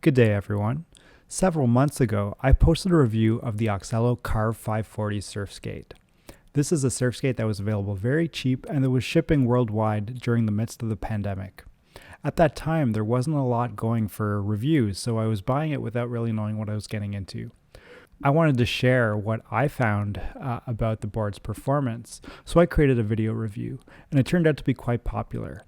Good day, everyone. Several months ago, I posted a review of the Oxelo Carve 540 SurfSkate. This is a SurfSkate that was available very cheap and that was shipping worldwide during the midst of the pandemic. At that time, there wasn't a lot going for reviews, so I was buying it without really knowing what I was getting into. I wanted to share what I found about the board's performance, so I created a video review, and it turned out to be quite popular.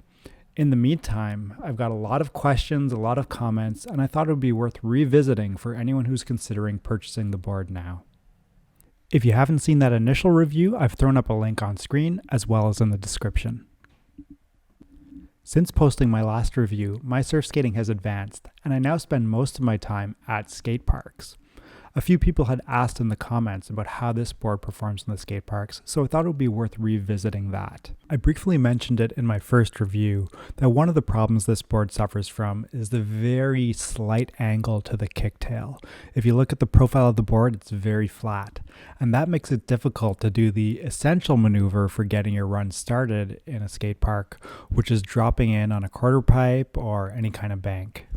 In the meantime, I've got a lot of questions, a lot of comments, and I thought it would be worth revisiting for anyone who's considering purchasing the board now. If you haven't seen that initial review, I've thrown up a link on screen as well as in the description. Since posting my last review, my surf skating has advanced, and I now spend most of my time at skate parks. A few people had asked in the comments about how this board performs in the skate parks, so I thought it would be worth revisiting that. I briefly mentioned it in my first review that one of the problems this board suffers from is the very slight angle to the kicktail. If you look at the profile of the board, it's very flat, and that makes it difficult to do the essential maneuver for getting your run started in a skate park, which is dropping in on a quarter pipe or any kind of bank.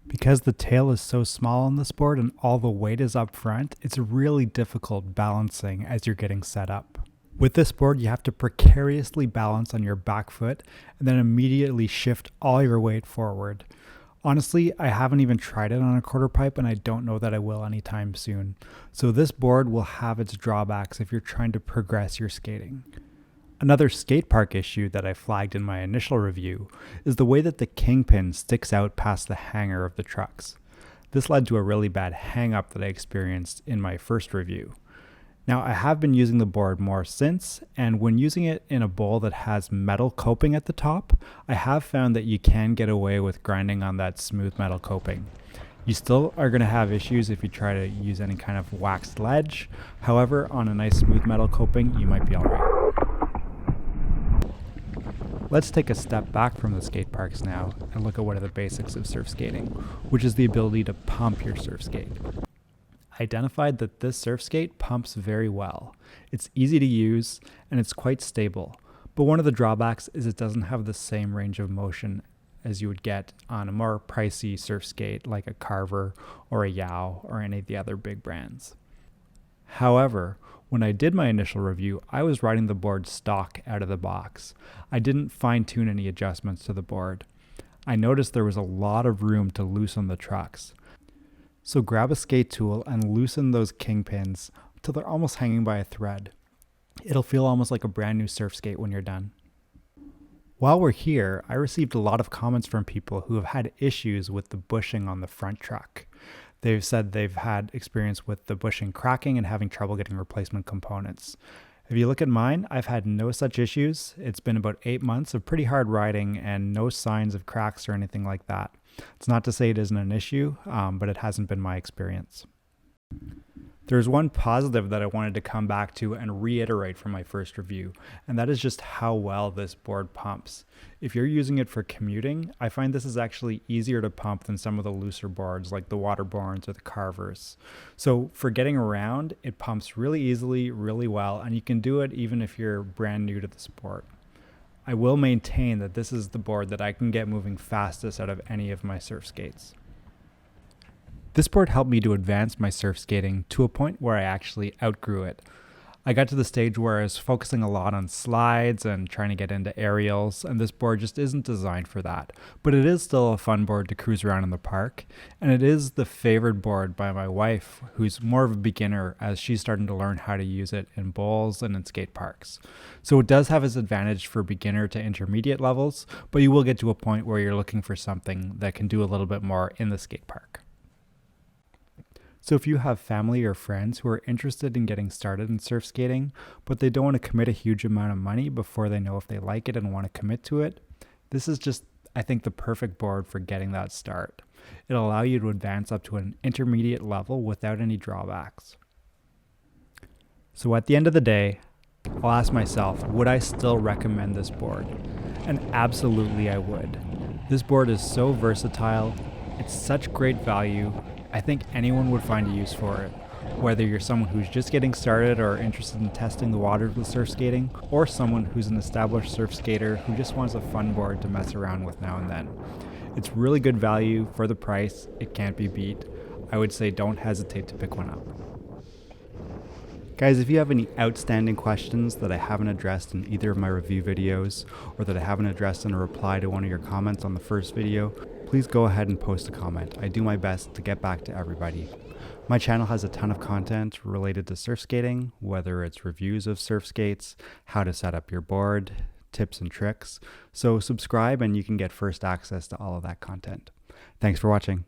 Because the tail is so small on this board and all the weight is up front, it's really difficult balancing as you're getting set up. With this board, you have to precariously balance on your back foot and then immediately shift all your weight forward. Honestly, I haven't even tried it on a quarter pipe and I don't know that I will anytime soon. So this board will have its drawbacks if you're trying to progress your skating. Another skate park issue that I flagged in my initial review is the way that the kingpin sticks out past the hanger of the trucks. This led to a really bad hang up that I experienced in my first review. Now, I have been using the board more since, and when using it in a bowl that has metal coping at the top, I have found that you can get away with grinding on that smooth metal coping. You still are going to have issues if you try to use any kind of waxed ledge. However, on a nice smooth metal coping, you might be all right. Let's take a step back from the skate parks now and look at one of the basics of surf skating, which is the ability to pump your surf skate. I identified that this surf skate pumps very well. It's easy to use and it's quite stable, but one of the drawbacks is it doesn't have the same range of motion as you would get on a more pricey surf skate like a Carver or a Yao or any of the other big brands. However, when I did my initial review, I was riding the board stock out of the box. I didn't fine-tune any adjustments to the board. I noticed there was a lot of room to loosen the trucks. So grab a skate tool and loosen those kingpins until they're almost hanging by a thread. It'll feel almost like a brand new surf skate when you're done. While we're here, I received a lot of comments from people who have had issues with the bushing on the front truck. They've said they've had experience with the bushing cracking and having trouble getting replacement components. If you look at mine, I've had no such issues. It's been about 8 months of pretty hard riding and no signs of cracks or anything like that. It's not to say it isn't an issue, but it hasn't been my experience. There's one positive that I wanted to come back to and reiterate from my first review, and that is just how well this board pumps. If you're using it for commuting, I find this is actually easier to pump than some of the looser boards like the Waterborns or the Carvers. So for getting around, it pumps really easily, really well, and you can do it even if you're brand new to the sport. I will maintain that this is the board that I can get moving fastest out of any of my surf skates. This board helped me to advance my surf skating to a point where I actually outgrew it. I got to the stage where I was focusing a lot on slides and trying to get into aerials, and this board just isn't designed for that. But it is still a fun board to cruise around in the park, and it is the favored board by my wife, who's more of a beginner as she's starting to learn how to use it in bowls and in skate parks. So it does have its advantage for beginner to intermediate levels, but you will get to a point where you're looking for something that can do a little bit more in the skate park. So if you have family or friends who are interested in getting started in surf skating, but they don't want to commit a huge amount of money before they know if they like it and want to commit to it, this is just, I think, the perfect board for getting that start. It'll allow you to advance up to an intermediate level without any drawbacks. So at the end of the day, I'll ask myself, would I still recommend this board? And absolutely I would. This board is so versatile, it's such great value. I think anyone would find a use for it, whether you're someone who's just getting started or interested in testing the waters with surf skating, or someone who's an established surf skater who just wants a fun board to mess around with now and then. It's really good value for the price. It can't be beat. I would say don't hesitate to pick one up. Guys, if you have any outstanding questions that I haven't addressed in either of my review videos, or that I haven't addressed in a reply to one of your comments on the first video, please go ahead and post a comment. I do my best to get back to everybody. My channel has a ton of content related to surf skating, whether it's reviews of surf skates, how to set up your board, tips and tricks. So subscribe and you can get first access to all of that content. Thanks for watching.